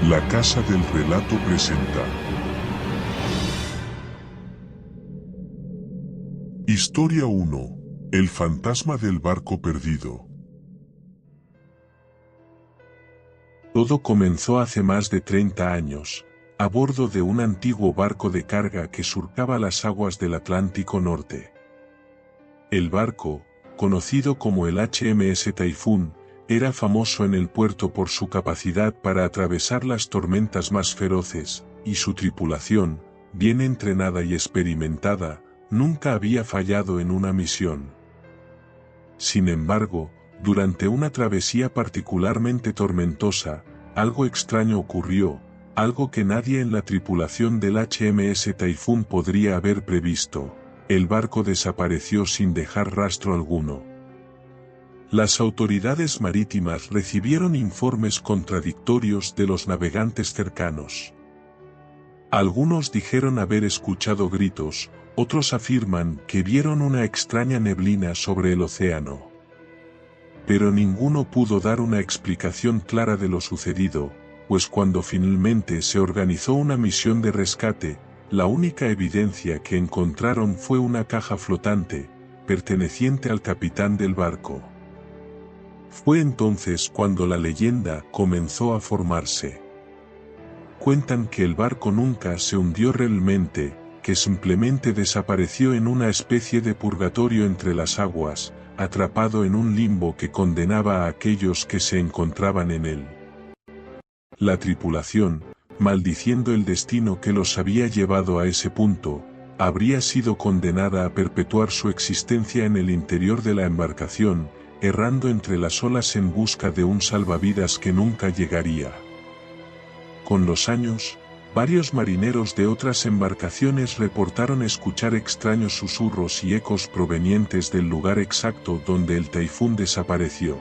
La Casa del Relato presenta Historia 1. El fantasma del barco perdido. Todo comenzó hace más de 30 años, a bordo de un antiguo barco de carga que surcaba las aguas del Atlántico Norte. El barco, conocido como el HMS Typhoon, era famoso en el puerto por su capacidad para atravesar las tormentas más feroces, y su tripulación, bien entrenada y experimentada, nunca había fallado en una misión. Sin embargo, durante una travesía particularmente tormentosa, algo extraño ocurrió, algo que nadie en la tripulación del HMS Typhoon podría haber previsto. El barco desapareció sin dejar rastro alguno. Las autoridades marítimas recibieron informes contradictorios de los navegantes cercanos. Algunos dijeron haber escuchado gritos, otros afirman que vieron una extraña neblina sobre el océano. Pero ninguno pudo dar una explicación clara de lo sucedido, pues cuando finalmente se organizó una misión de rescate, la única evidencia que encontraron fue una caja flotante, perteneciente al capitán del barco. Fue entonces cuando la leyenda comenzó a formarse. Cuentan que el barco nunca se hundió realmente, que simplemente desapareció en una especie de purgatorio entre las aguas, atrapado en un limbo que condenaba a aquellos que se encontraban en él. La tripulación, maldiciendo el destino que los había llevado a ese punto, habría sido condenada a perpetuar su existencia en el interior de la embarcación, errando entre las olas en busca de un salvavidas que nunca llegaría. Con los años, varios marineros de otras embarcaciones reportaron escuchar extraños susurros y ecos provenientes del lugar exacto donde el Typhoon desapareció.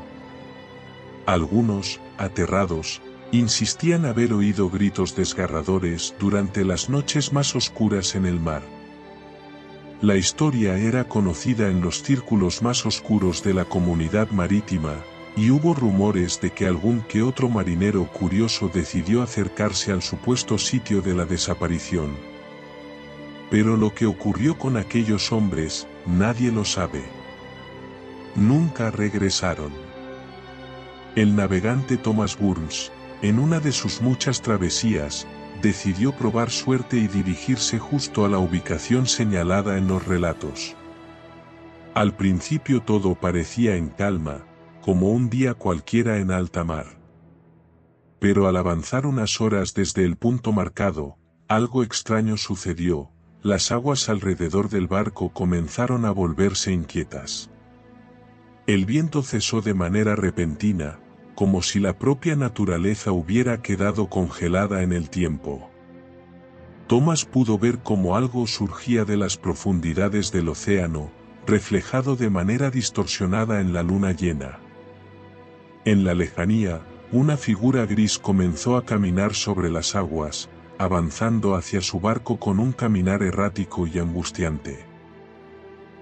Algunos, aterrados, insistían haber oído gritos desgarradores durante las noches más oscuras en el mar. La historia era conocida en los círculos más oscuros de la comunidad marítima, y hubo rumores de que algún que otro marinero curioso decidió acercarse al supuesto sitio de la desaparición. Pero lo que ocurrió con aquellos hombres, nadie lo sabe. Nunca regresaron. El navegante Thomas Burns, en una de sus muchas travesías, decidió probar suerte y dirigirse justo a la ubicación señalada en los relatos. Al principio todo parecía en calma, como un día cualquiera en alta mar. Pero al avanzar unas horas desde el punto marcado, algo extraño sucedió, las aguas alrededor del barco comenzaron a volverse inquietas. El viento cesó de manera repentina, como si la propia naturaleza hubiera quedado congelada en el tiempo. Thomas pudo ver cómo algo surgía de las profundidades del océano, reflejado de manera distorsionada en la luna llena. En la lejanía, una figura gris comenzó a caminar sobre las aguas, avanzando hacia su barco con un caminar errático y angustiante.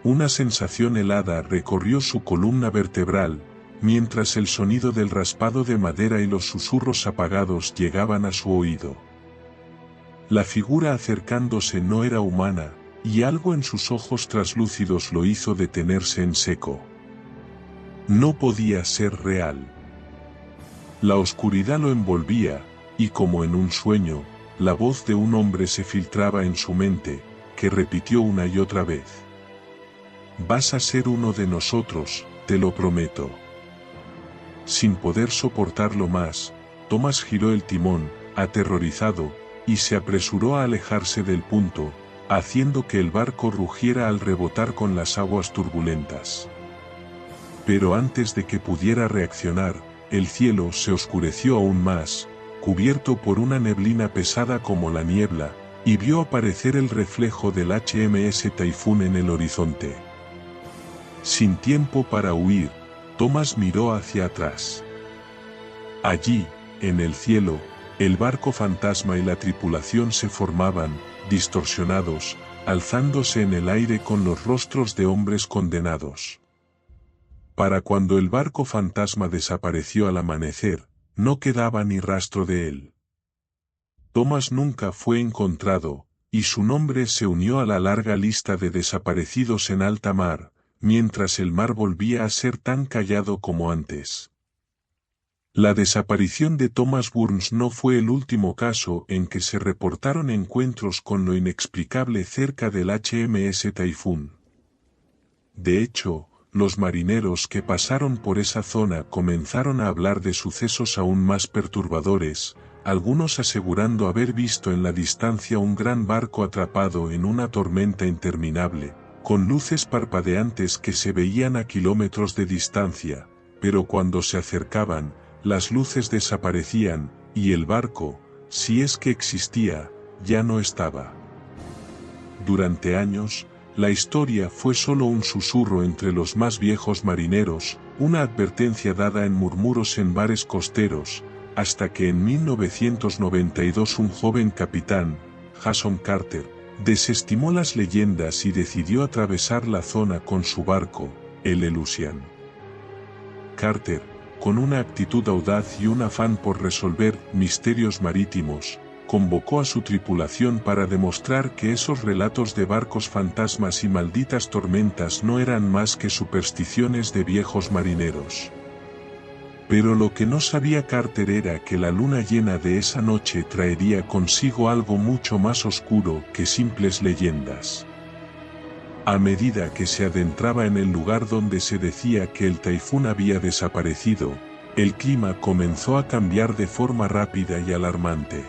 Una sensación helada recorrió su columna vertebral, mientras el sonido del raspado de madera y los susurros apagados llegaban a su oído. La figura acercándose no era humana, y algo en sus ojos traslúcidos lo hizo detenerse en seco. No podía ser real. La oscuridad lo envolvía, y como en un sueño, la voz de un hombre se filtraba en su mente, que repitió una y otra vez: «Vas a ser uno de nosotros, te lo prometo». Sin poder soportarlo más, Thomas giró el timón, aterrorizado, y se apresuró a alejarse del punto, haciendo que el barco rugiera al rebotar con las aguas turbulentas. Pero antes de que pudiera reaccionar, el cielo se oscureció aún más, cubierto por una neblina pesada como la niebla, y vio aparecer el reflejo del HMS Typhoon en el horizonte. Sin tiempo para huir, Thomas miró hacia atrás. Allí, en el cielo, el barco fantasma y la tripulación se formaban, distorsionados, alzándose en el aire con los rostros de hombres condenados. Para cuando el barco fantasma desapareció al amanecer, no quedaba ni rastro de él. Thomas nunca fue encontrado, y su nombre se unió a la larga lista de desaparecidos en alta mar, mientras el mar volvía a ser tan callado como antes. La desaparición de Thomas Burns no fue el último caso en que se reportaron encuentros con lo inexplicable cerca del HMS Typhoon. De hecho, los marineros que pasaron por esa zona comenzaron a hablar de sucesos aún más perturbadores, algunos asegurando haber visto en la distancia un gran barco atrapado en una tormenta interminable, con luces parpadeantes que se veían a kilómetros de distancia, pero cuando se acercaban, las luces desaparecían, y el barco, si es que existía, ya no estaba. Durante años, la historia fue solo un susurro entre los más viejos marineros, una advertencia dada en murmuros en bares costeros, hasta que en 1992 un joven capitán, Jason Carter, desestimó las leyendas y decidió atravesar la zona con su barco, el Eleusian. Carter, con una actitud audaz y un afán por resolver misterios marítimos, convocó a su tripulación para demostrar que esos relatos de barcos fantasmas y malditas tormentas no eran más que supersticiones de viejos marineros. Pero lo que no sabía Carter era que la luna llena de esa noche traería consigo algo mucho más oscuro que simples leyendas. A medida que se adentraba en el lugar donde se decía que el Typhoon había desaparecido, el clima comenzó a cambiar de forma rápida y alarmante.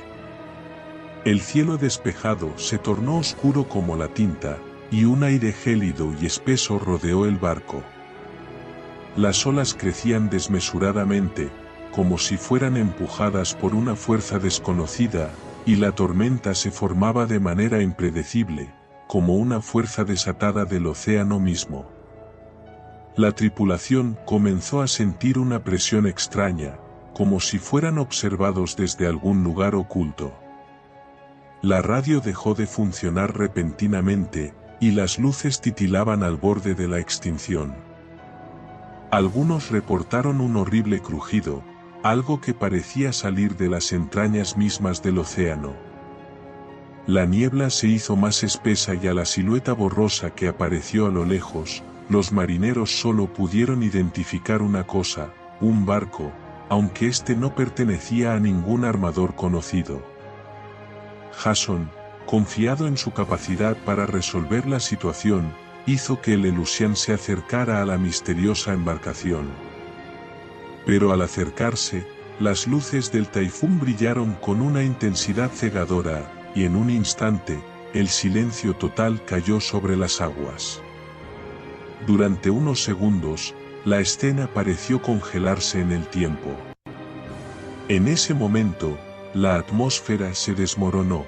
El cielo despejado se tornó oscuro como la tinta, y un aire gélido y espeso rodeó el barco. Las olas crecían desmesuradamente, como si fueran empujadas por una fuerza desconocida, y la tormenta se formaba de manera impredecible, como una fuerza desatada del océano mismo. La tripulación comenzó a sentir una presión extraña, como si fueran observados desde algún lugar oculto. La radio dejó de funcionar repentinamente, y las luces titilaban al borde de la extinción. Algunos reportaron un horrible crujido, algo que parecía salir de las entrañas mismas del océano. La niebla se hizo más espesa y a la silueta borrosa que apareció a lo lejos, los marineros solo pudieron identificar una cosa, un barco, aunque este no pertenecía a ningún armador conocido. Jason, confiado en su capacidad para resolver la situación, hizo que el Eleusian se acercara a la misteriosa embarcación. Pero al acercarse, las luces del Typhoon brillaron con una intensidad cegadora, y en un instante, el silencio total cayó sobre las aguas. Durante unos segundos, la escena pareció congelarse en el tiempo. En ese momento, la atmósfera se desmoronó.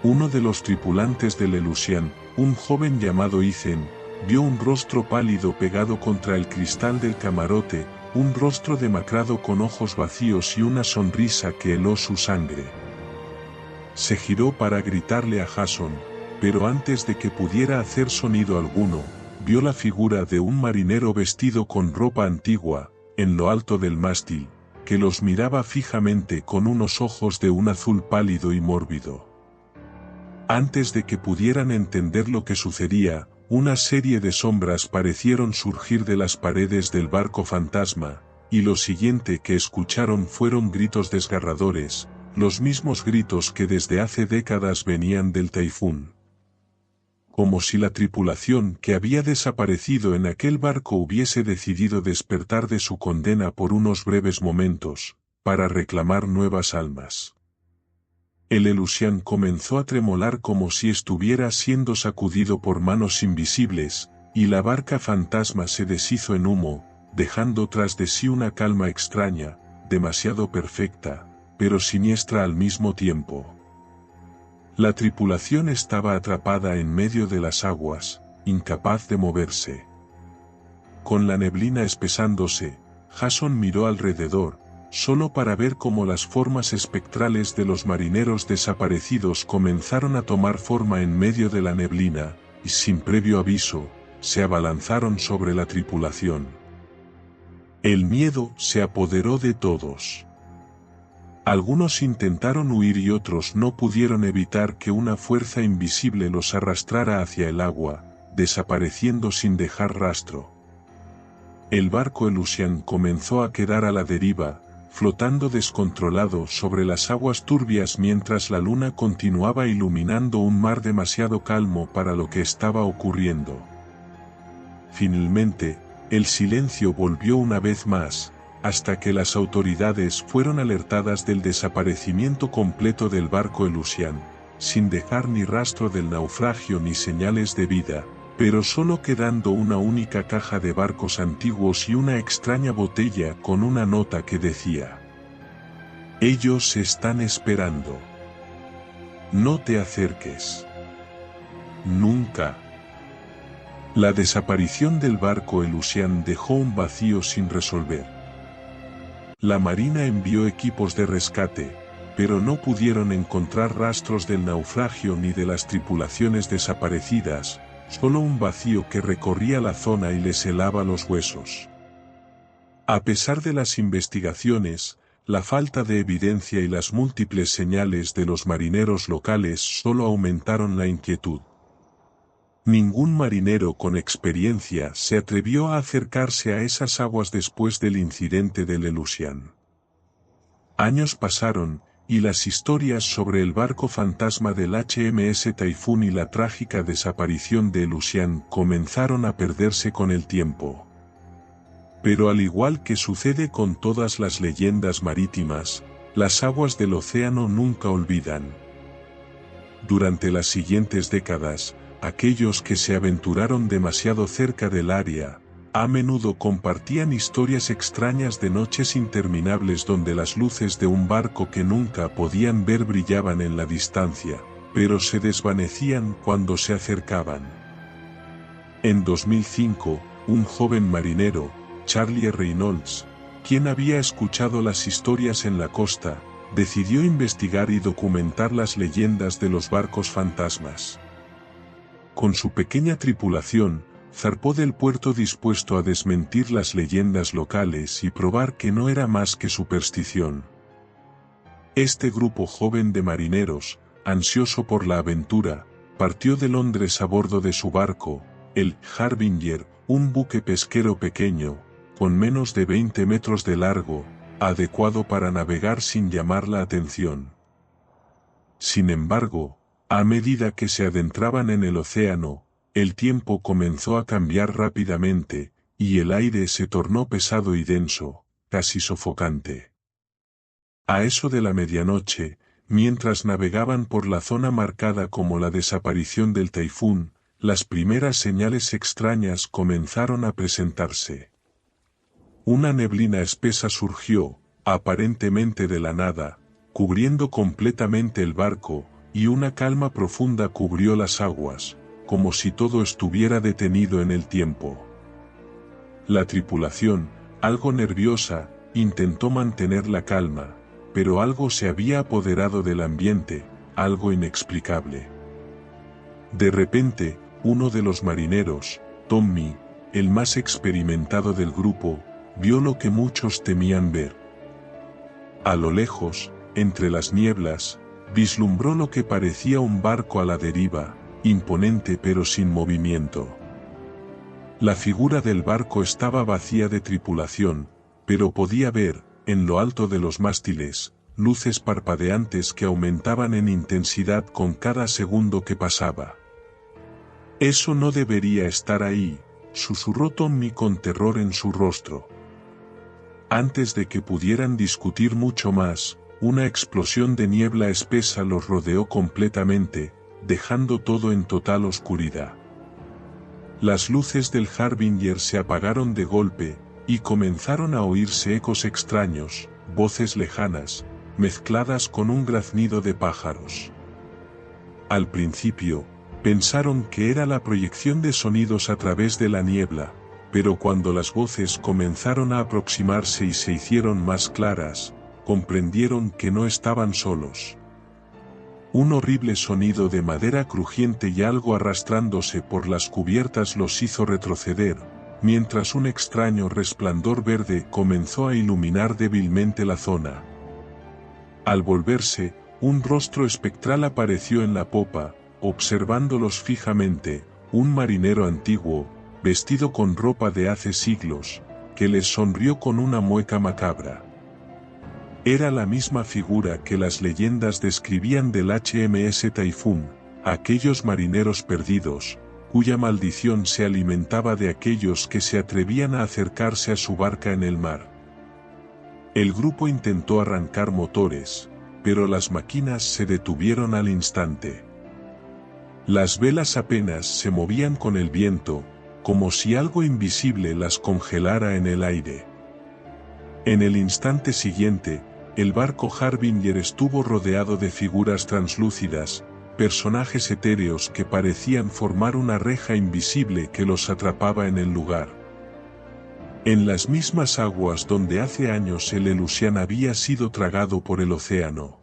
Uno de los tripulantes del Eleusian, un joven llamado Ethan, vio un rostro pálido pegado contra el cristal del camarote, un rostro demacrado con ojos vacíos y una sonrisa que heló su sangre. Se giró para gritarle a Jason, pero antes de que pudiera hacer sonido alguno, vio la figura de un marinero vestido con ropa antigua, en lo alto del mástil, que los miraba fijamente con unos ojos de un azul pálido y mórbido. Antes de que pudieran entender lo que sucedía, una serie de sombras parecieron surgir de las paredes del barco fantasma, y lo siguiente que escucharon fueron gritos desgarradores, los mismos gritos que desde hace décadas venían del Typhoon. Como si la tripulación que había desaparecido en aquel barco hubiese decidido despertar de su condena por unos breves momentos, para reclamar nuevas almas. El Eleusian comenzó a tremolar como si estuviera siendo sacudido por manos invisibles, y la barca fantasma se deshizo en humo, dejando tras de sí una calma extraña, demasiado perfecta, pero siniestra al mismo tiempo. La tripulación estaba atrapada en medio de las aguas, incapaz de moverse. Con la neblina espesándose, Jason miró alrededor, solo para ver cómo las formas espectrales de los marineros desaparecidos comenzaron a tomar forma en medio de la neblina, y sin previo aviso, se abalanzaron sobre la tripulación. El miedo se apoderó de todos. Algunos intentaron huir y otros no pudieron evitar que una fuerza invisible los arrastrara hacia el agua, desapareciendo sin dejar rastro. El barco Elusian comenzó a quedar a la deriva, flotando descontrolado sobre las aguas turbias mientras la luna continuaba iluminando un mar demasiado calmo para lo que estaba ocurriendo. Finalmente, el silencio volvió una vez más, hasta que las autoridades fueron alertadas del desaparecimiento completo del barco Elusian, sin dejar ni rastro del naufragio ni señales de vida, pero solo quedando una única caja de barcos antiguos y una extraña botella con una nota que decía: "Ellos se están esperando. No te acerques. Nunca". La desaparición del barco Elusian dejó un vacío sin resolver. La Marina envió equipos de rescate, pero no pudieron encontrar rastros del naufragio ni de las tripulaciones desaparecidas, solo un vacío que recorría la zona y les helaba los huesos. A pesar de las investigaciones, la falta de evidencia y las múltiples señales de los marineros locales solo aumentaron la inquietud. Ningún marinero con experiencia se atrevió a acercarse a esas aguas después del incidente del Elusian. Años pasaron, y las historias sobre el barco fantasma del HMS Typhoon y la trágica desaparición de Elusian comenzaron a perderse con el tiempo. Pero al igual que sucede con todas las leyendas marítimas, las aguas del océano nunca olvidan. Durante las siguientes décadas, aquellos que se aventuraron demasiado cerca del área, a menudo compartían historias extrañas de noches interminables donde las luces de un barco que nunca podían ver brillaban en la distancia, pero se desvanecían cuando se acercaban. En 2005, un joven marinero, Charlie Reynolds, quien había escuchado las historias en la costa, decidió investigar y documentar las leyendas de los barcos fantasmas. Con su pequeña tripulación, zarpó del puerto dispuesto a desmentir las leyendas locales y probar que no era más que superstición. Este grupo joven de marineros, ansioso por la aventura, partió de Londres a bordo de su barco, el Harbinger, un buque pesquero pequeño, con menos de 20 metros de largo, adecuado para navegar sin llamar la atención. Sin embargo, a medida que se adentraban en el océano, el tiempo comenzó a cambiar rápidamente, y el aire se tornó pesado y denso, casi sofocante. A eso de la medianoche, mientras navegaban por la zona marcada como la desaparición del Typhoon, las primeras señales extrañas comenzaron a presentarse. Una neblina espesa surgió, aparentemente de la nada, cubriendo completamente el barco, y una calma profunda cubrió las aguas, como si todo estuviera detenido en el tiempo. La tripulación, algo nerviosa, intentó mantener la calma, pero algo se había apoderado del ambiente, algo inexplicable. De repente, uno de los marineros, Tommy, el más experimentado del grupo, vio lo que muchos temían ver. A lo lejos, entre las nieblas, vislumbró lo que parecía un barco a la deriva, imponente pero sin movimiento. La figura del barco estaba vacía de tripulación, pero podía ver, en lo alto de los mástiles, luces parpadeantes que aumentaban en intensidad con cada segundo que pasaba. «Eso no debería estar ahí», susurró Tommy con terror en su rostro. Antes de que pudieran discutir mucho más, una explosión de niebla espesa los rodeó completamente, dejando todo en total oscuridad. Las luces del Harbinger se apagaron de golpe, y comenzaron a oírse ecos extraños, voces lejanas, mezcladas con un graznido de pájaros. Al principio, pensaron que era la proyección de sonidos a través de la niebla, pero cuando las voces comenzaron a aproximarse y se hicieron más claras, comprendieron que no estaban solos. Un horrible sonido de madera crujiente y algo arrastrándose por las cubiertas los hizo retroceder, mientras un extraño resplandor verde comenzó a iluminar débilmente la zona. Al volverse, un rostro espectral apareció en la popa, observándolos fijamente, un marinero antiguo, vestido con ropa de hace siglos, que les sonrió con una mueca macabra. Era la misma figura que las leyendas describían del HMS Typhoon, aquellos marineros perdidos, cuya maldición se alimentaba de aquellos que se atrevían a acercarse a su barca en el mar. El grupo intentó arrancar motores, pero las máquinas se detuvieron al instante. Las velas apenas se movían con el viento, como si algo invisible las congelara en el aire. En el instante siguiente, el barco Harbinger estuvo rodeado de figuras translúcidas, personajes etéreos que parecían formar una reja invisible que los atrapaba en el lugar. En las mismas aguas donde hace años el Elusian había sido tragado por el océano.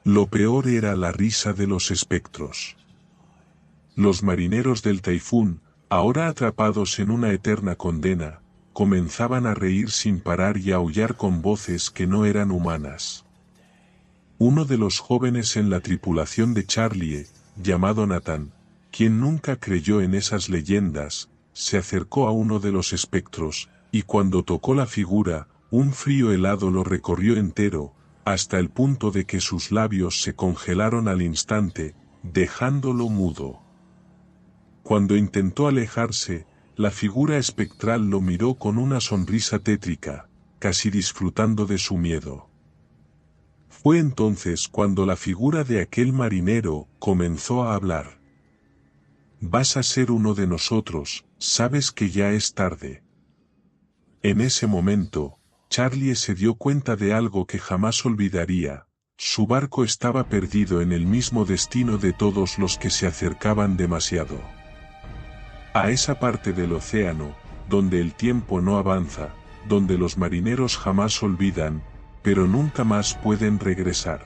Lo peor era la risa de los espectros. Los marineros del Typhoon, ahora atrapados en una eterna condena, comenzaban a reír sin parar y a aullar con voces que no eran humanas. Uno de los jóvenes en la tripulación de Charlie, llamado Nathan, quien nunca creyó en esas leyendas, se acercó a uno de los espectros, y cuando tocó la figura, un frío helado lo recorrió entero, hasta el punto de que sus labios se congelaron al instante, dejándolo mudo. Cuando intentó alejarse, la figura espectral lo miró con una sonrisa tétrica, casi disfrutando de su miedo. Fue entonces cuando la figura de aquel marinero comenzó a hablar. «Vas a ser uno de nosotros, sabes que ya es tarde». En ese momento, Charlie se dio cuenta de algo que jamás olvidaría: su barco estaba perdido en el mismo destino de todos los que se acercaban demasiado. A esa parte del océano, donde el tiempo no avanza, donde los marineros jamás olvidan, pero nunca más pueden regresar.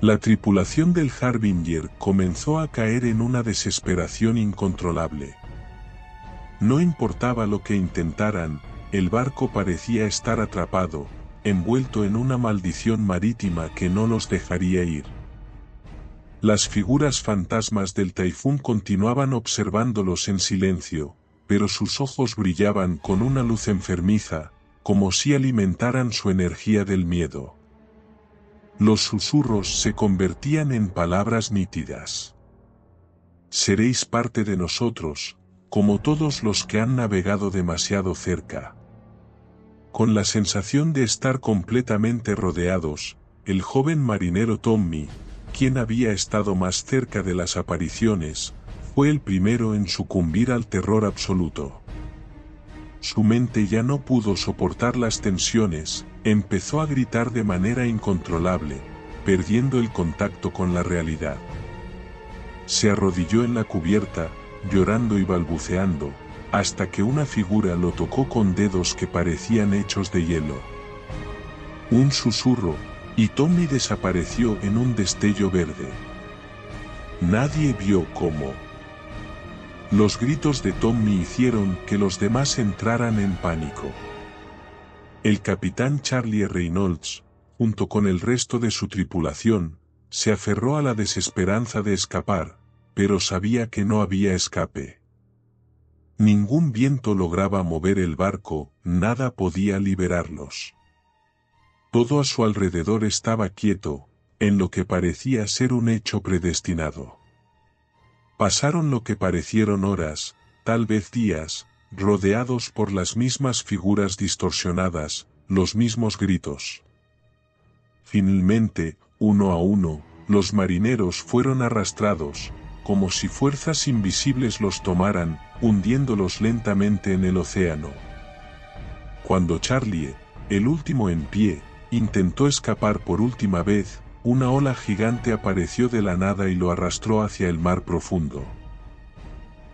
La tripulación del Harbinger comenzó a caer en una desesperación incontrolable. No importaba lo que intentaran, el barco parecía estar atrapado, envuelto en una maldición marítima que no los dejaría ir. Las figuras fantasmas del Typhoon continuaban observándolos en silencio, pero sus ojos brillaban con una luz enfermiza, como si alimentaran su energía del miedo. Los susurros se convertían en palabras nítidas. «Seréis parte de nosotros, como todos los que han navegado demasiado cerca». Con la sensación de estar completamente rodeados, el joven marinero Tommy, quien había estado más cerca de las apariciones, fue el primero en sucumbir al terror absoluto. Su mente ya no pudo soportar las tensiones, empezó a gritar de manera incontrolable, perdiendo el contacto con la realidad. Se arrodilló en la cubierta, llorando y balbuceando, hasta que una figura lo tocó con dedos que parecían hechos de hielo. Un susurro, y Tommy desapareció en un destello verde. Nadie vio cómo. Los gritos de Tommy hicieron que los demás entraran en pánico. El capitán Charlie Reynolds, junto con el resto de su tripulación, se aferró a la desesperanza de escapar, pero sabía que no había escape. Ningún viento lograba mover el barco, nada podía liberarlos. Todo a su alrededor estaba quieto, en lo que parecía ser un hecho predestinado. Pasaron lo que parecieron horas, tal vez días, rodeados por las mismas figuras distorsionadas, los mismos gritos. Finalmente, uno a uno, los marineros fueron arrastrados, como si fuerzas invisibles los tomaran, hundiéndolos lentamente en el océano. Cuando Charlie, el último en pie, intentó escapar por última vez, una ola gigante apareció de la nada y lo arrastró hacia el mar profundo.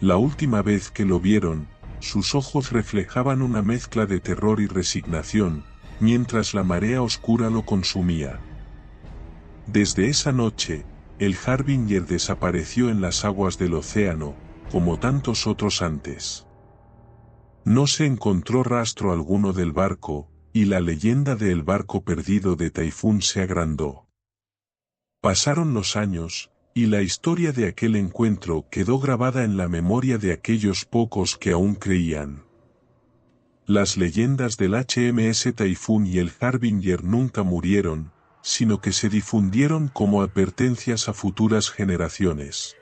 La última vez que lo vieron, sus ojos reflejaban una mezcla de terror y resignación, mientras la marea oscura lo consumía. Desde esa noche, el Harbinger desapareció en las aguas del océano, como tantos otros antes. No se encontró rastro alguno del barco, y la leyenda del barco perdido de Taifún se agrandó. Pasaron los años, y la historia de aquel encuentro quedó grabada en la memoria de aquellos pocos que aún creían. Las leyendas del HMS Taifún y el Harbinger nunca murieron, sino que se difundieron como advertencias a futuras generaciones.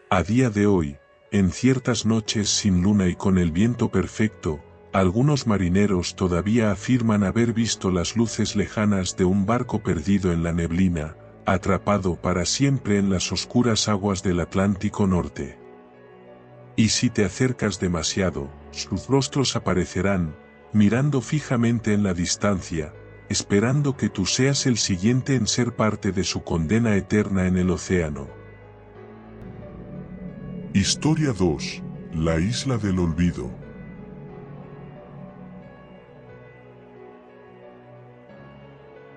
A día de hoy, en ciertas noches sin luna y con el viento perfecto, algunos marineros todavía afirman haber visto las luces lejanas de un barco perdido en la neblina, atrapado para siempre en las oscuras aguas del Atlántico Norte. Y si te acercas demasiado, sus rostros aparecerán, mirando fijamente en la distancia, esperando que tú seas el siguiente en ser parte de su condena eterna en el océano. Historia 2. La isla del olvido.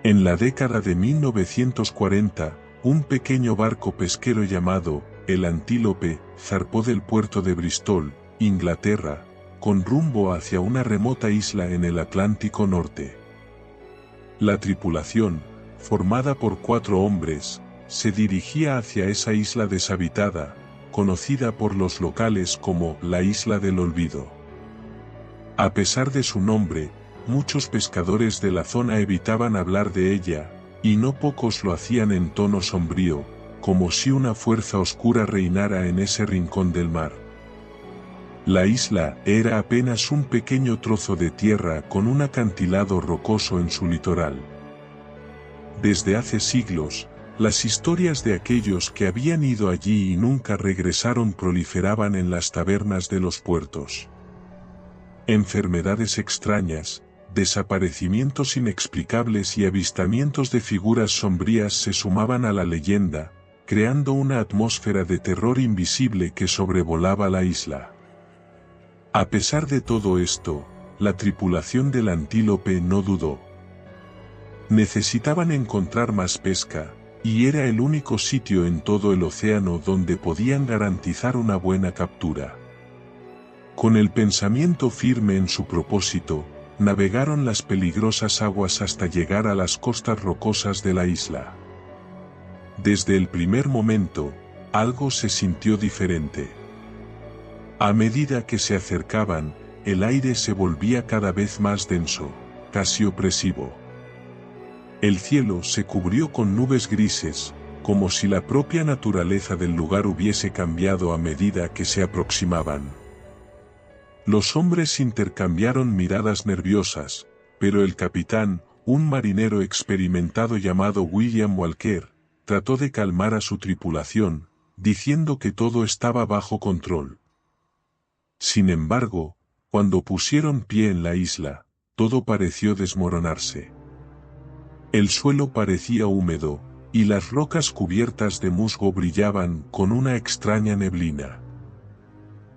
En la década de 1940, un pequeño barco pesquero llamado el Antílope zarpó del puerto de Bristol, Inglaterra, con rumbo hacia una remota isla en el Atlántico Norte. La tripulación, formada por 4 hombres, se dirigía hacia esa isla deshabitada, conocida por los locales como la Isla del Olvido. A pesar de su nombre, muchos pescadores de la zona evitaban hablar de ella, y no pocos lo hacían en tono sombrío, como si una fuerza oscura reinara en ese rincón del mar. La isla era apenas un pequeño trozo de tierra con un acantilado rocoso en su litoral. Desde hace siglos, las historias de aquellos que habían ido allí y nunca regresaron proliferaban en las tabernas de los puertos. Enfermedades extrañas, desaparecimientos inexplicables y avistamientos de figuras sombrías se sumaban a la leyenda, creando una atmósfera de terror invisible que sobrevolaba la isla. A pesar de todo esto, la tripulación del Antílope no dudó. Necesitaban encontrar más pesca, y era el único sitio en todo el océano donde podían garantizar una buena captura. Con el pensamiento firme en su propósito, navegaron las peligrosas aguas hasta llegar a las costas rocosas de la isla. Desde el primer momento, algo se sintió diferente. A medida que se acercaban, el aire se volvía cada vez más denso, casi opresivo. El cielo se cubrió con nubes grises, como si la propia naturaleza del lugar hubiese cambiado a medida que se aproximaban. Los hombres intercambiaron miradas nerviosas, pero el capitán, un marinero experimentado llamado William Walker, trató de calmar a su tripulación, diciendo que todo estaba bajo control. Sin embargo, cuando pusieron pie en la isla, todo pareció desmoronarse. El suelo parecía húmedo, y las rocas cubiertas de musgo brillaban con una extraña neblina.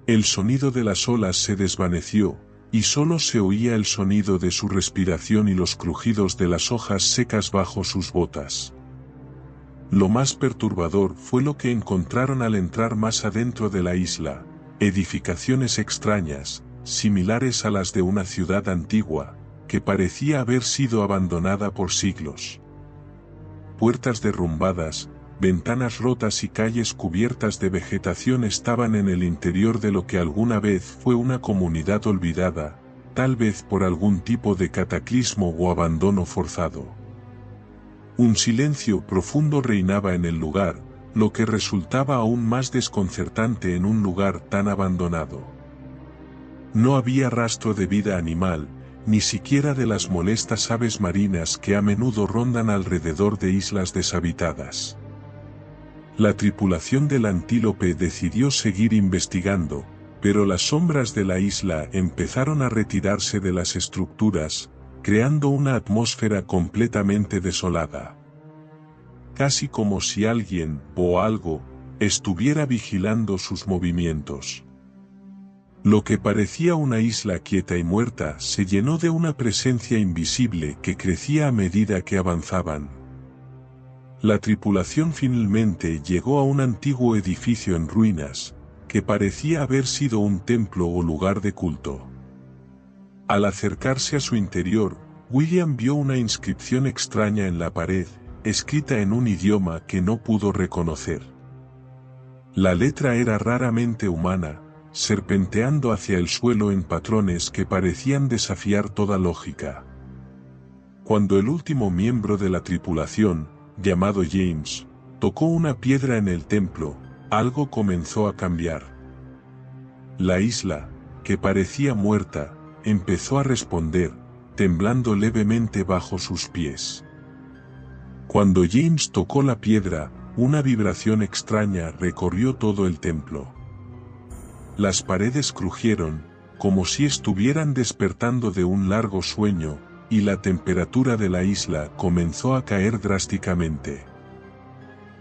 El sonido de las olas se desvaneció, y solo se oía el sonido de su respiración y los crujidos de las hojas secas bajo sus botas. Lo más perturbador fue lo que encontraron al entrar más adentro de la isla: edificaciones extrañas, similares a las de una ciudad antigua, que parecía haber sido abandonada por siglos. Puertas derrumbadas, ventanas rotas y calles cubiertas de vegetación estaban en el interior de lo que alguna vez fue una comunidad olvidada, tal vez por algún tipo de cataclismo o abandono forzado. Un silencio profundo reinaba en el lugar, lo que resultaba aún más desconcertante en un lugar tan abandonado. No había rastro de vida animal, ni siquiera de las molestas aves marinas que a menudo rondan alrededor de islas deshabitadas. La tripulación del Antílope decidió seguir investigando, pero las sombras de la isla empezaron a retirarse de las estructuras, creando una atmósfera completamente desolada. Casi como si alguien, o algo, estuviera vigilando sus movimientos. Lo que parecía una isla quieta y muerta se llenó de una presencia invisible que crecía a medida que avanzaban. La tripulación finalmente llegó a un antiguo edificio en ruinas, que parecía haber sido un templo o lugar de culto. Al acercarse a su interior, William vio una inscripción extraña en la pared, escrita en un idioma que no pudo reconocer. La letra era raramente humana, serpenteando hacia el suelo en patrones que parecían desafiar toda lógica. Cuando el último miembro de la tripulación, llamado James, tocó una piedra en el templo, algo comenzó a cambiar. La isla, que parecía muerta, empezó a responder, temblando levemente bajo sus pies. Cuando James tocó la piedra, una vibración extraña recorrió todo el templo. Las paredes crujieron, como si estuvieran despertando de un largo sueño, y la temperatura de la isla comenzó a caer drásticamente.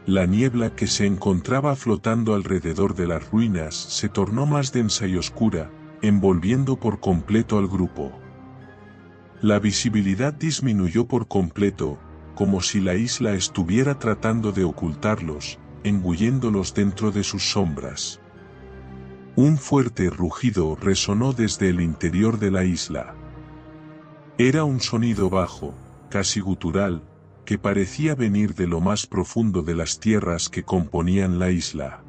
La niebla que se encontraba flotando alrededor de las ruinas se tornó más densa y oscura, envolviendo por completo al grupo. La visibilidad disminuyó por completo, como si la isla estuviera tratando de ocultarlos, engulléndolos dentro de sus sombras. Un fuerte rugido resonó desde el interior de la isla. Era un sonido bajo, casi gutural, que parecía venir de lo más profundo de las tierras que componían la isla.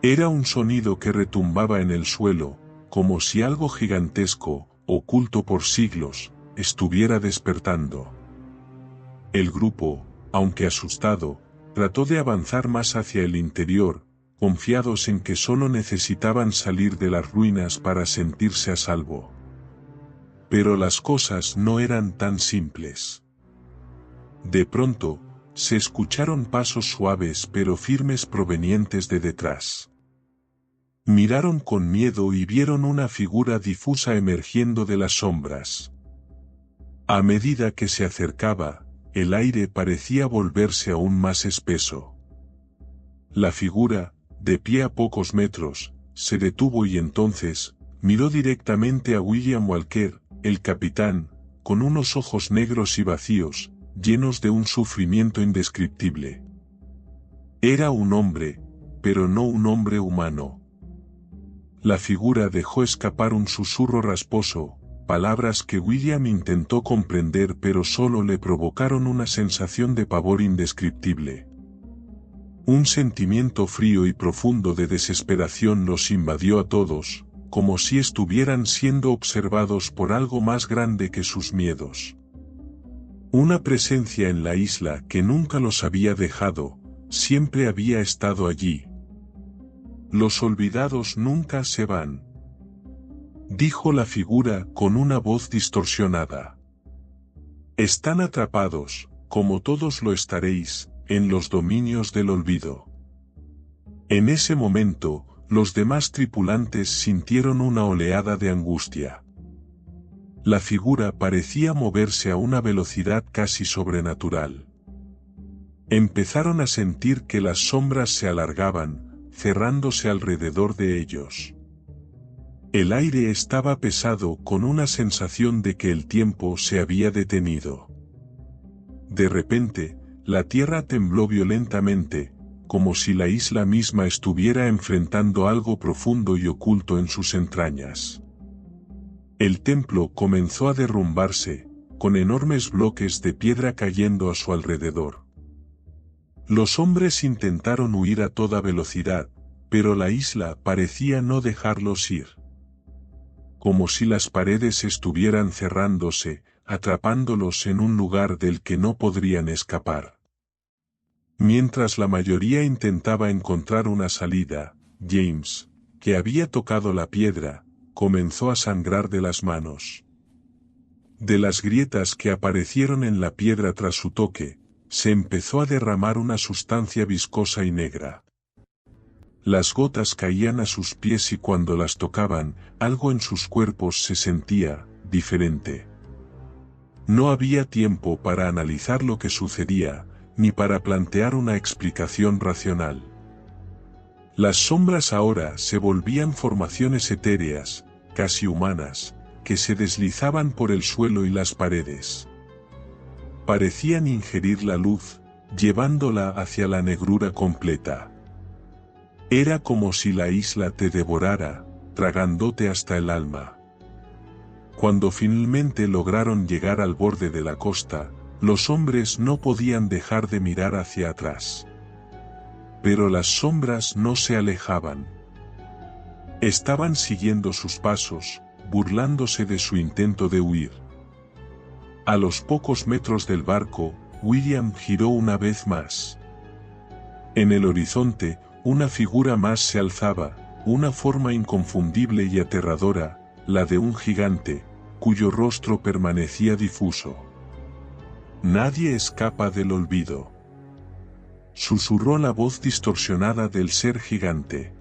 Era un sonido que retumbaba en el suelo, como si algo gigantesco, oculto por siglos, estuviera despertando. El grupo, aunque asustado, trató de avanzar más hacia el interior, confiados en que solo necesitaban salir de las ruinas para sentirse a salvo. Pero las cosas no eran tan simples. De pronto, se escucharon pasos suaves pero firmes provenientes de detrás. Miraron con miedo y vieron una figura difusa emergiendo de las sombras. A medida que se acercaba, el aire parecía volverse aún más espeso. La figura, de pie a pocos metros, se detuvo y entonces, miró directamente a William Walker, el capitán, con unos ojos negros y vacíos, llenos de un sufrimiento indescriptible. Era un hombre, pero no un hombre humano. La figura dejó escapar un susurro rasposo, palabras que William intentó comprender pero solo le provocaron una sensación de pavor indescriptible. Un sentimiento frío y profundo de desesperación los invadió a todos, como si estuvieran siendo observados por algo más grande que sus miedos. Una presencia en la isla que nunca los había dejado, siempre había estado allí. Los olvidados nunca se van, dijo la figura con una voz distorsionada. Están atrapados, como todos lo estaréis, en los dominios del olvido. En ese momento, los demás tripulantes sintieron una oleada de angustia. La figura parecía moverse a una velocidad casi sobrenatural. Empezaron a sentir que las sombras se alargaban, cerrándose alrededor de ellos. El aire estaba pesado con una sensación de que el tiempo se había detenido. De repente, la tierra tembló violentamente, como si la isla misma estuviera enfrentando algo profundo y oculto en sus entrañas. El templo comenzó a derrumbarse, con enormes bloques de piedra cayendo a su alrededor. Los hombres intentaron huir a toda velocidad, pero la isla parecía no dejarlos ir. Como si las paredes estuvieran cerrándose, atrapándolos en un lugar del que no podrían escapar. Mientras la mayoría intentaba encontrar una salida, James, que había tocado la piedra, comenzó a sangrar de las manos. De las grietas que aparecieron en la piedra tras su toque, se empezó a derramar una sustancia viscosa y negra. Las gotas caían a sus pies y cuando las tocaban, algo en sus cuerpos se sentía diferente. No había tiempo para analizar lo que sucedía, ni para plantear una explicación racional. Las sombras ahora se volvían formaciones etéreas, casi humanas, que se deslizaban por el suelo y las paredes. Parecían ingerir la luz, llevándola hacia la negrura completa. Era como si la isla te devorara, tragándote hasta el alma. Cuando finalmente lograron llegar al borde de la costa, los hombres no podían dejar de mirar hacia atrás. Pero las sombras no se alejaban. Estaban siguiendo sus pasos, burlándose de su intento de huir. A los pocos metros del barco, William giró una vez más. En el horizonte, una figura más se alzaba, una forma inconfundible y aterradora, la de un gigante, cuyo rostro permanecía difuso. «Nadie escapa del olvido», susurró la voz distorsionada del ser gigante.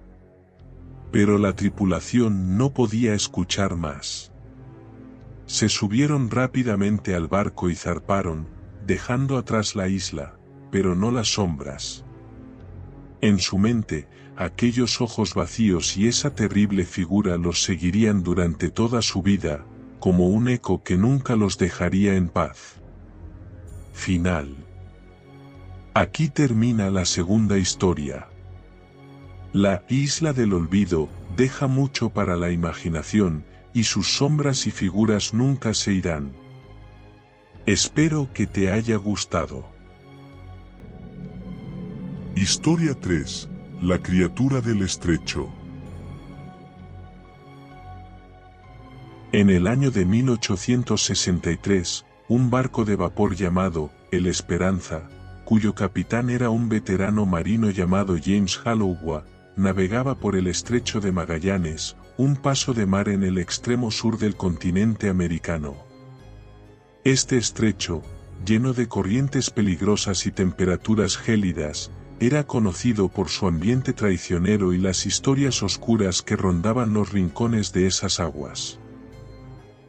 Pero la tripulación no podía escuchar más. Se subieron rápidamente al barco y zarparon, dejando atrás la isla, pero no las sombras. En su mente, aquellos ojos vacíos y esa terrible figura los seguirían durante toda su vida, como un eco que nunca los dejaría en paz. Final. Aquí termina la segunda historia. La Isla del Olvido deja mucho para la imaginación, y sus sombras y figuras nunca se irán. Espero que te haya gustado. Historia 3. La criatura del estrecho. En el año de 1863, un barco de vapor llamado el Esperanza, cuyo capitán era un veterano marino llamado James Hallowell, navegaba por el estrecho de Magallanes, un paso de mar en el extremo sur del continente americano. Este estrecho, lleno de corrientes peligrosas y temperaturas gélidas, era conocido por su ambiente traicionero y las historias oscuras que rondaban los rincones de esas aguas.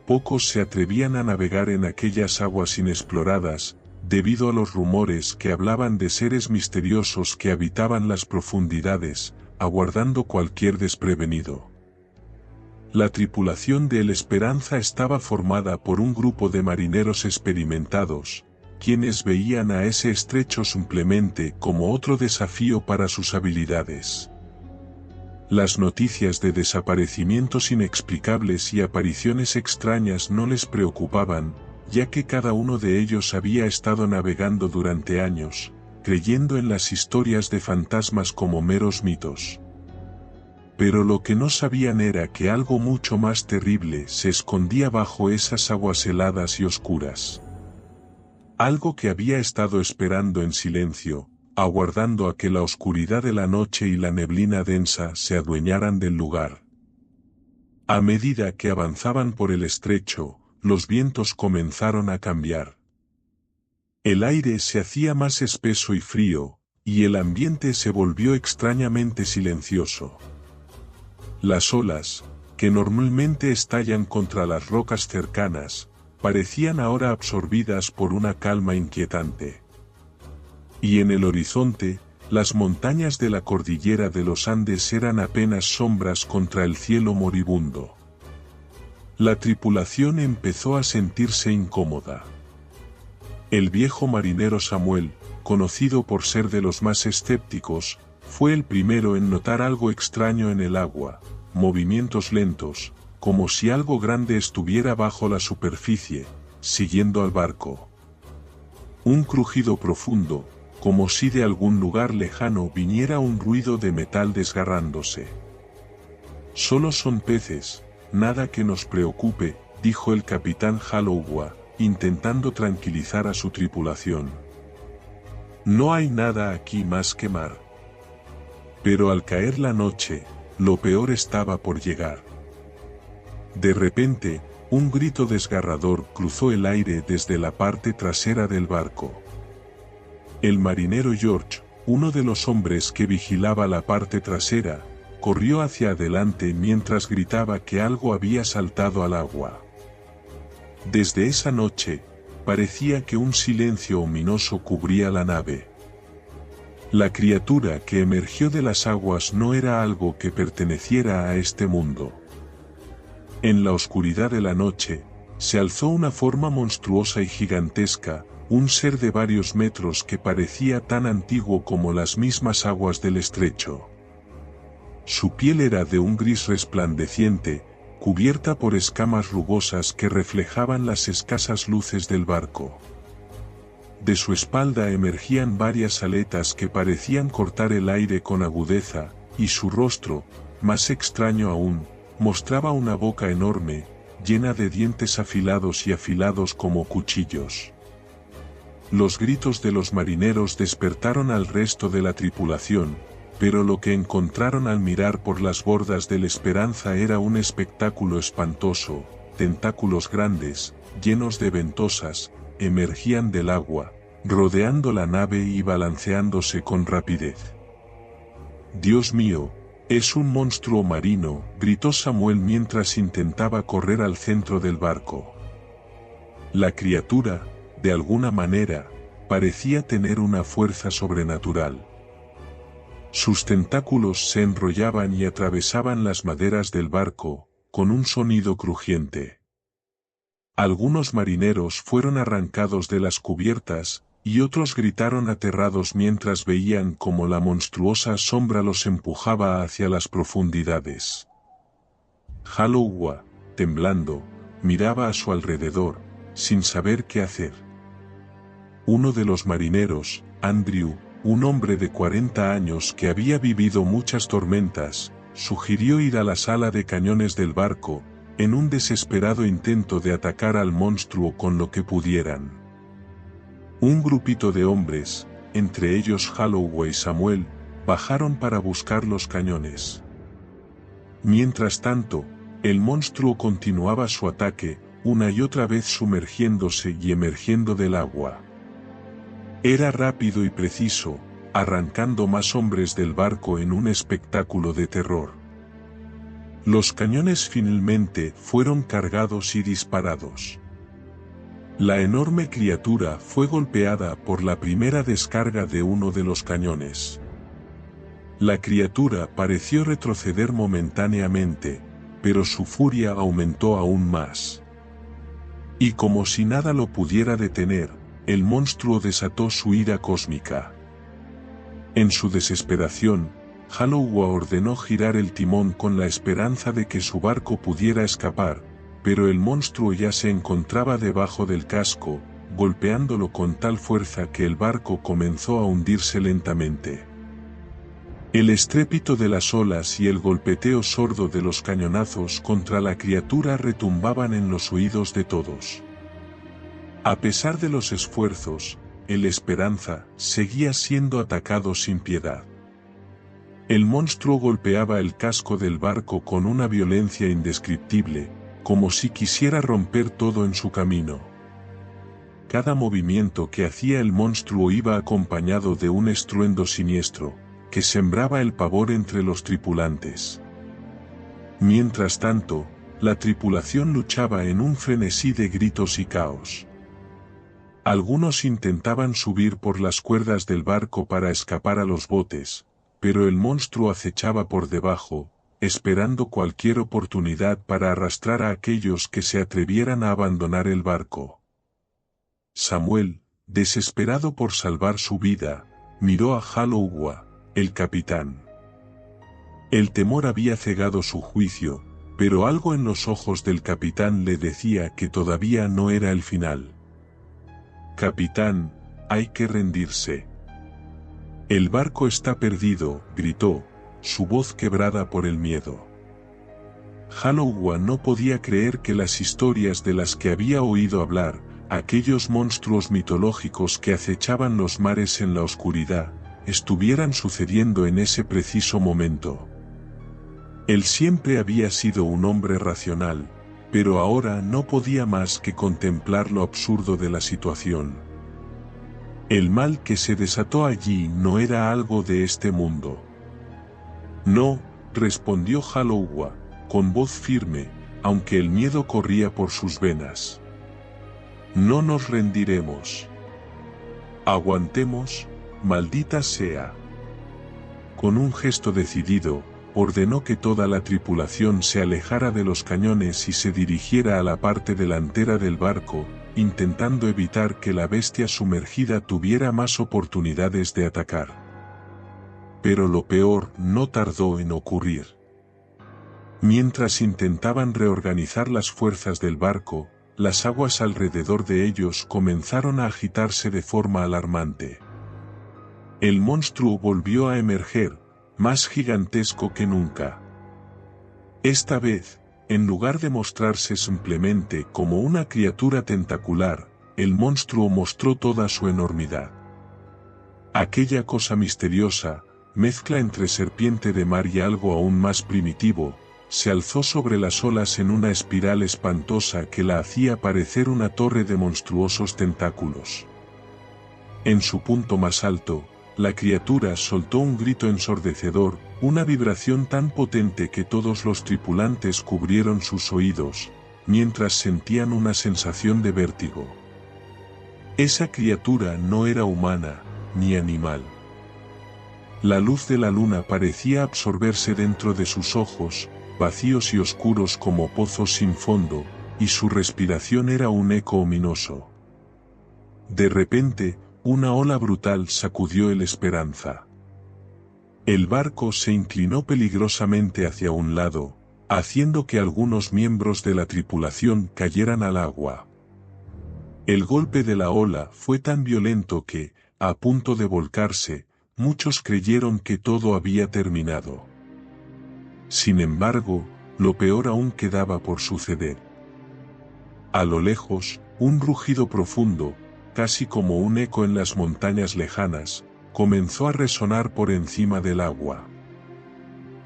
Pocos se atrevían a navegar en aquellas aguas inexploradas, debido a los rumores que hablaban de seres misteriosos que habitaban las profundidades, aguardando cualquier desprevenido. La tripulación de El Esperanza estaba formada por un grupo de marineros experimentados, quienes veían a ese estrecho simplemente como otro desafío para sus habilidades. Las noticias de desaparecimientos inexplicables y apariciones extrañas no les preocupaban, ya que cada uno de ellos había estado navegando durante años, creyendo en las historias de fantasmas como meros mitos. Pero lo que no sabían era que algo mucho más terrible se escondía bajo esas aguas heladas y oscuras. Algo que había estado esperando en silencio, aguardando a que la oscuridad de la noche y la neblina densa se adueñaran del lugar. A medida que avanzaban por el estrecho, los vientos comenzaron a cambiar. El aire se hacía más espeso y frío, y el ambiente se volvió extrañamente silencioso. Las olas, que normalmente estallan contra las rocas cercanas, parecían ahora absorbidas por una calma inquietante. Y en el horizonte, las montañas de la cordillera de los Andes eran apenas sombras contra el cielo moribundo. La tripulación empezó a sentirse incómoda. El viejo marinero Samuel, conocido por ser de los más escépticos, fue el primero en notar algo extraño en el agua, movimientos lentos, como si algo grande estuviera bajo la superficie, siguiendo al barco. Un crujido profundo, como si de algún lugar lejano viniera un ruido de metal desgarrándose. «Solo son peces, nada que nos preocupe», dijo el capitán Hallowell, intentando tranquilizar a su tripulación. «No hay nada aquí más que mar». Pero al caer la noche, lo peor estaba por llegar. De repente, un grito desgarrador cruzó el aire desde la parte trasera del barco. El marinero George, uno de los hombres que vigilaba la parte trasera, corrió hacia adelante mientras gritaba que algo había saltado al agua. Desde esa noche, parecía que un silencio ominoso cubría la nave. La criatura que emergió de las aguas no era algo que perteneciera a este mundo. En la oscuridad de la noche, se alzó una forma monstruosa y gigantesca, un ser de varios metros que parecía tan antiguo como las mismas aguas del estrecho. Su piel era de un gris resplandeciente, cubierta por escamas rugosas que reflejaban las escasas luces del barco. De su espalda emergían varias aletas que parecían cortar el aire con agudeza, y su rostro, más extraño aún, mostraba una boca enorme, llena de dientes afilados y afilados como cuchillos. Los gritos de los marineros despertaron al resto de la tripulación, pero lo que encontraron al mirar por las bordas del Esperanza era un espectáculo espantoso. Tentáculos grandes, llenos de ventosas, emergían del agua, rodeando la nave y balanceándose con rapidez. «Dios mío, es un monstruo marino», gritó Samuel mientras intentaba correr al centro del barco. La criatura, de alguna manera, parecía tener una fuerza sobrenatural. Sus tentáculos se enrollaban y atravesaban las maderas del barco, con un sonido crujiente. Algunos marineros fueron arrancados de las cubiertas, y otros gritaron aterrados mientras veían cómo la monstruosa sombra los empujaba hacia las profundidades. Halloween, temblando, miraba a su alrededor, sin saber qué hacer. Uno de los marineros, Andrew, un hombre de 40 años que había vivido muchas tormentas, sugirió ir a la sala de cañones del barco, en un desesperado intento de atacar al monstruo con lo que pudieran. Un grupito de hombres, entre ellos Halloween y Samuel, bajaron para buscar los cañones. Mientras tanto, el monstruo continuaba su ataque, una y otra vez sumergiéndose y emergiendo del agua. Era rápido y preciso, arrancando más hombres del barco en un espectáculo de terror. Los cañones finalmente fueron cargados y disparados. La enorme criatura fue golpeada por la primera descarga de uno de los cañones. La criatura pareció retroceder momentáneamente, pero su furia aumentó aún más. Y como si nada lo pudiera detener, el monstruo desató su ira cósmica. En su desesperación, Halloween ordenó girar el timón con la esperanza de que su barco pudiera escapar, pero el monstruo ya se encontraba debajo del casco, golpeándolo con tal fuerza que el barco comenzó a hundirse lentamente. El estrépito de las olas y el golpeteo sordo de los cañonazos contra la criatura retumbaban en los oídos de todos. A pesar de los esfuerzos, el Esperanza seguía siendo atacado sin piedad. El monstruo golpeaba el casco del barco con una violencia indescriptible, como si quisiera romper todo en su camino. Cada movimiento que hacía el monstruo iba acompañado de un estruendo siniestro, que sembraba el pavor entre los tripulantes. Mientras tanto, la tripulación luchaba en un frenesí de gritos y caos. Algunos intentaban subir por las cuerdas del barco para escapar a los botes, pero el monstruo acechaba por debajo, esperando cualquier oportunidad para arrastrar a aquellos que se atrevieran a abandonar el barco. Samuel, desesperado por salvar su vida, miró a Halloween, el capitán. El temor había cegado su juicio, pero algo en los ojos del capitán le decía que todavía no era el final. «Capitán, hay que rendirse». «El barco está perdido», gritó, su voz quebrada por el miedo. Halloween no podía creer que las historias de las que había oído hablar, aquellos monstruos mitológicos que acechaban los mares en la oscuridad, estuvieran sucediendo en ese preciso momento. Él siempre había sido un hombre racional, pero ahora no podía más que contemplar lo absurdo de la situación. El mal que se desató allí no era algo de este mundo. «No», respondió Halloween, con voz firme, aunque el miedo corría por sus venas. «No nos rendiremos. Aguantemos, maldita sea». Con un gesto decidido, ordenó que toda la tripulación se alejara de los cañones y se dirigiera a la parte delantera del barco, intentando evitar que la bestia sumergida tuviera más oportunidades de atacar. Pero lo peor no tardó en ocurrir. Mientras intentaban reorganizar las fuerzas del barco, las aguas alrededor de ellos comenzaron a agitarse de forma alarmante. El monstruo volvió a emerger, más gigantesco que nunca. Esta vez, en lugar de mostrarse simplemente como una criatura tentacular, el monstruo mostró toda su enormidad. Aquella cosa misteriosa, mezcla entre serpiente de mar y algo aún más primitivo, se alzó sobre las olas en una espiral espantosa que la hacía parecer una torre de monstruosos tentáculos. En su punto más alto, la criatura soltó un grito ensordecedor, una vibración tan potente que todos los tripulantes cubrieron sus oídos, mientras sentían una sensación de vértigo. Esa criatura no era humana, ni animal. La luz de la luna parecía absorberse dentro de sus ojos, vacíos y oscuros como pozos sin fondo, y su respiración era un eco ominoso. De repente, una ola brutal sacudió el Esperanza. El barco se inclinó peligrosamente hacia un lado, haciendo que algunos miembros de la tripulación cayeran al agua. El golpe de la ola fue tan violento que, a punto de volcarse, muchos creyeron que todo había terminado. Sin embargo, lo peor aún quedaba por suceder. A lo lejos, un rugido profundo, casi como un eco en las montañas lejanas, comenzó a resonar por encima del agua.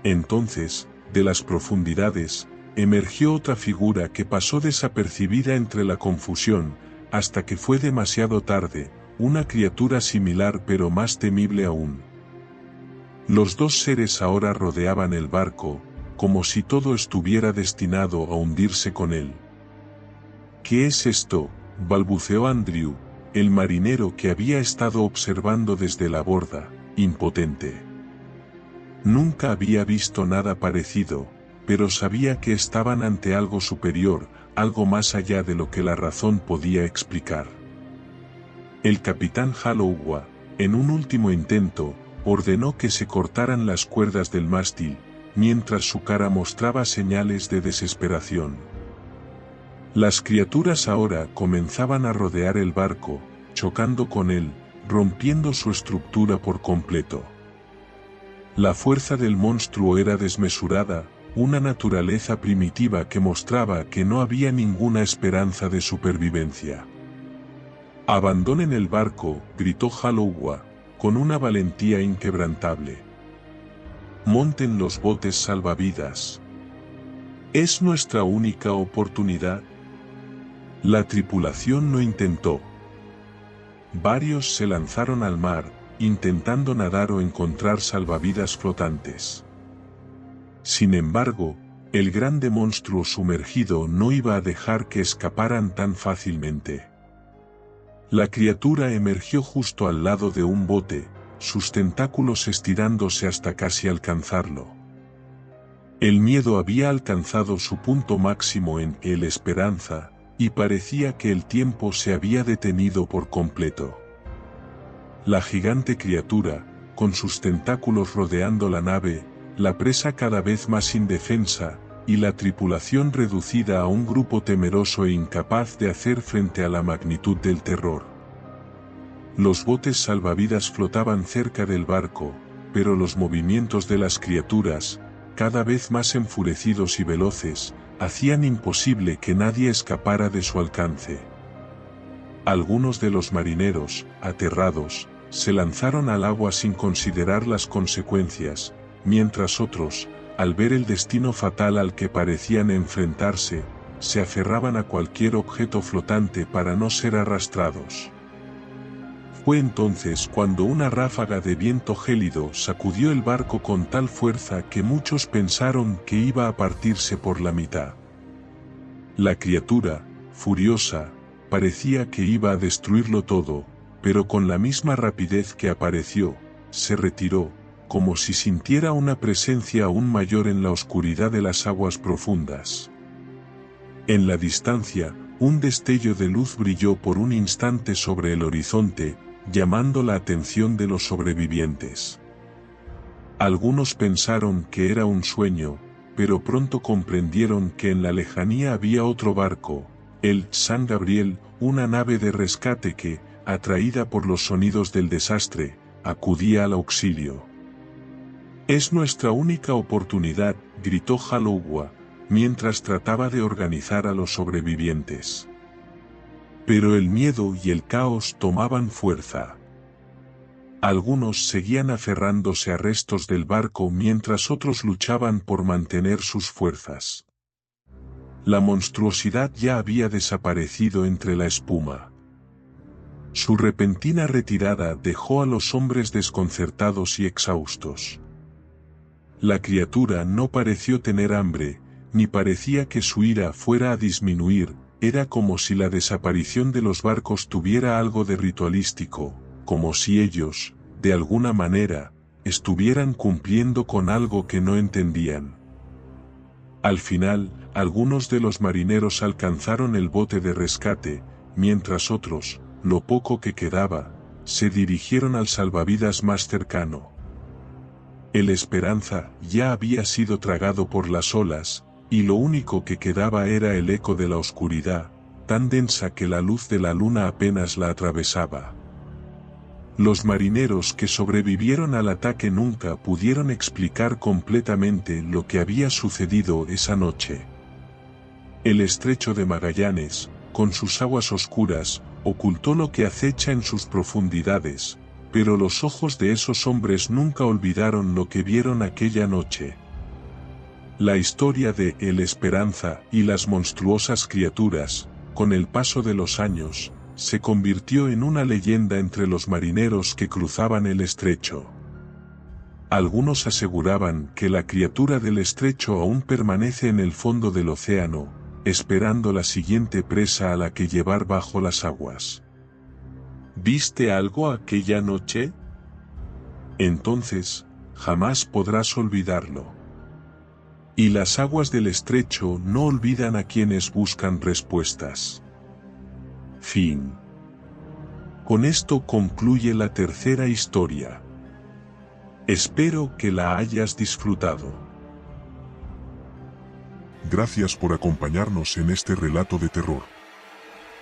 Entonces, de las profundidades, emergió otra figura que pasó desapercibida entre la confusión, hasta que fue demasiado tarde, una criatura similar pero más temible aún. Los dos seres ahora rodeaban el barco, como si todo estuviera destinado a hundirse con él. ¿Qué es esto?, balbuceó Andrew, el marinero que había estado observando desde la borda, impotente. Nunca había visto nada parecido, pero sabía que estaban ante algo superior, algo más allá de lo que la razón podía explicar. El capitán Hallowell, en un último intento, ordenó que se cortaran las cuerdas del mástil, mientras su cara mostraba señales de desesperación. Las criaturas ahora comenzaban a rodear el barco, chocando con él, rompiendo su estructura por completo. La fuerza del monstruo era desmesurada, una naturaleza primitiva que mostraba que no había ninguna esperanza de supervivencia. «Abandonen el barco», gritó Hallowell, con una valentía inquebrantable. «Monten los botes salvavidas. Es nuestra única oportunidad». La tripulación no intentó. Varios se lanzaron al mar, intentando nadar o encontrar salvavidas flotantes. Sin embargo, el grande monstruo sumergido no iba a dejar que escaparan tan fácilmente. La criatura emergió justo al lado de un bote, sus tentáculos estirándose hasta casi alcanzarlo. El miedo había alcanzado su punto máximo en el Esperanza, y parecía que el tiempo se había detenido por completo. La gigante criatura, con sus tentáculos rodeando la nave, la presa cada vez más indefensa, y la tripulación reducida a un grupo temeroso e incapaz de hacer frente a la magnitud del terror. Los botes salvavidas flotaban cerca del barco, pero los movimientos de las criaturas, cada vez más enfurecidos y veloces, hacían imposible que nadie escapara de su alcance. Algunos de los marineros, aterrados, se lanzaron al agua sin considerar las consecuencias, mientras otros, al ver el destino fatal al que parecían enfrentarse, se aferraban a cualquier objeto flotante para no ser arrastrados. Fue entonces cuando una ráfaga de viento gélido sacudió el barco con tal fuerza que muchos pensaron que iba a partirse por la mitad. La criatura, furiosa, parecía que iba a destruirlo todo, pero con la misma rapidez que apareció, se retiró, como si sintiera una presencia aún mayor en la oscuridad de las aguas profundas. En la distancia, un destello de luz brilló por un instante sobre el horizonte, llamando la atención de los sobrevivientes. Algunos pensaron que era un sueño, pero pronto comprendieron que en la lejanía había otro barco, el San Gabriel, una nave de rescate que, atraída por los sonidos del desastre, acudía al auxilio. «Es nuestra única oportunidad», gritó Halloween, mientras trataba de organizar a los sobrevivientes. Pero el miedo y el caos tomaban fuerza. Algunos seguían aferrándose a restos del barco mientras otros luchaban por mantener sus fuerzas. La monstruosidad ya había desaparecido entre la espuma. Su repentina retirada dejó a los hombres desconcertados y exhaustos. La criatura no pareció tener hambre, ni parecía que su ira fuera a disminuir, era como si la desaparición de los barcos tuviera algo de ritualístico, como si ellos, de alguna manera, estuvieran cumpliendo con algo que no entendían. Al final, algunos de los marineros alcanzaron el bote de rescate, mientras otros, lo poco que quedaba, se dirigieron al salvavidas más cercano. El Esperanza ya había sido tragado por las olas, y lo único que quedaba era el eco de la oscuridad, tan densa que la luz de la luna apenas la atravesaba. Los marineros que sobrevivieron al ataque nunca pudieron explicar completamente lo que había sucedido esa noche. El estrecho de Magallanes, con sus aguas oscuras, ocultó lo que acecha en sus profundidades, pero los ojos de esos hombres nunca olvidaron lo que vieron aquella noche. La historia de El Esperanza y las monstruosas criaturas, con el paso de los años, se convirtió en una leyenda entre los marineros que cruzaban el estrecho. Algunos aseguraban que la criatura del estrecho aún permanece en el fondo del océano, esperando la siguiente presa a la que llevar bajo las aguas. ¿Viste algo aquella noche? Entonces, jamás podrás olvidarlo. Y las aguas del estrecho no olvidan a quienes buscan respuestas. Fin. Con esto concluye la tercera historia. Espero que la hayas disfrutado. Gracias por acompañarnos en este relato de terror.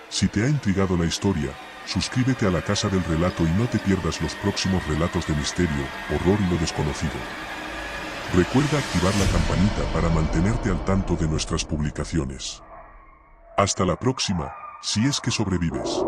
Si te ha intrigado la historia, suscríbete a la Casa del Relato y no te pierdas los próximos relatos de misterio, horror y lo desconocido. Recuerda activar la campanita para mantenerte al tanto de nuestras publicaciones. Hasta la próxima, si es que sobrevives.